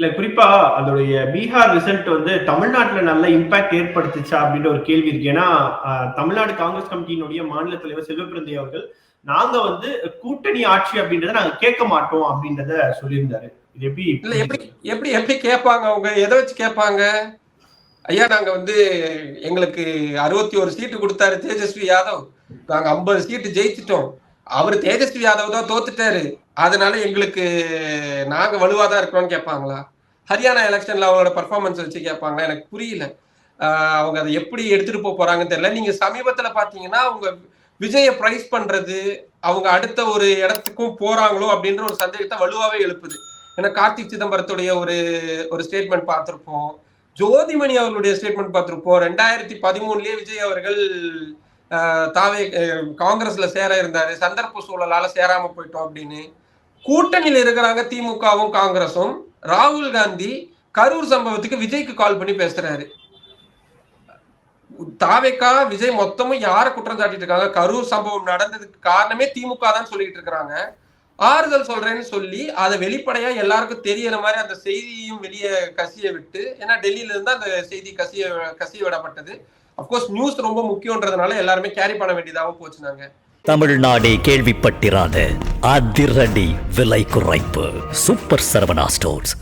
இல்ல குறிப்பா அதோடைய பீகார் ரிசல்ட் வந்து தமிழ்நாட்டுல நல்ல இம்பாக்ட் ஏற்படுத்துச்சா அப்படின்ற ஒரு கேள்வி இருக்கு. ஏன்னா தமிழ்நாடு காங்கிரஸ் கமிட்டியினுடைய மாநில தலைவர் செல்வப்பிரந்தை அவர்கள் நாங்க வந்து கூட்டணி ஆட்சி அப்படின்றத நாங்க கேட்க மாட்டோம் அப்படின்றத சொல்லியிருந்தாரு. இது எப்படி இல்ல எப்படி எப்படி எப்படி கேட்பாங்க? அவங்க எதை வச்சு கேட்பாங்க? ஐயா நாங்க வந்து எங்களுக்கு 61 சீட்டு கொடுத்தாரு தேஜஸ்வி யாதவ், நாங்க 50 சீட்டு ஜெயிச்சிட்டோம், அவர் தேஜஸ்வி யாதவ் தான் தோத்துட்டாரு, அதனால எங்களுக்கு நாங்க வலுவாதான் இருக்கணும்னு கேட்பாங்களா? ஹரியானா எலெக்ஷன்ல அவங்களோட பர்ஃபார்மன்ஸ் வச்சு கேட்பாங்களா? எனக்கு புரியல. அவங்க அதை எப்படி எடுத்துட்டு போறாங்கன்னு தெரியல. நீங்க சமீபத்துல பாத்தீங்கன்னா அவங்க விஜய பிரைஸ் பண்றது, அவங்க அடுத்த ஒரு இடத்துக்கும் போறாங்களோ அப்படின்ற ஒரு சந்தேகத்தை வலுவாவே எழுப்புது. ஏன்னா கார்த்திக் சிதம்பரத்துடைய ஒரு ஸ்டேட்மெண்ட் பார்த்திருப்போம், ஜோதிமணி அவர்களுடைய ஸ்டேட்மெண்ட் பார்த்திருப்போம். 2013லயே விஜய் அவர்கள் காங்கிரஸ்ல சேர இருந்தாரு, சந்தர்ப்ப சூழலால சேராம போயிட்டோம் அப்படின்னு. கூட்டணியில் இருக்கிறாங்க திமுகவும் காங்கிரசும். ராகுல் காந்தி கரூர் சம்பவத்துக்கு விஜய்க்கு கால் பண்ணி பேசுறாரு. தாவேக்கா விஜய் மொத்தமும் யார குற்றம் சாட்டிட்டு இருக்காங்க? கரூர் சம்பவம் நடந்ததுக்கு காரணமே திமுக தான் சொல்லிட்டு இருக்காங்க. ஆறுதல் சொல்றேன்னு சொல்லி அதை வெளிப்படையா எல்லாருக்கும் தெரியற மாதிரி அந்த செய்தியும் வெளியே கசிய விட்டு, ஏன்னா டெல்லியில இருந்து அந்த செய்தி கசிய விடப்பட்டது. அப்கோர்ஸ் நியூஸ் ரொம்ப முக்கியம்ன்றதுனால எல்லாருமே கேரி பண்ண வேண்டியதாகவும் போச்சுனாங்க. தமிழ்நாடே கேள்விப்பட்டிராத அதிரடி விலை குறைப்பு சூப்பர் சரவணா ஸ்டோர்ஸ்.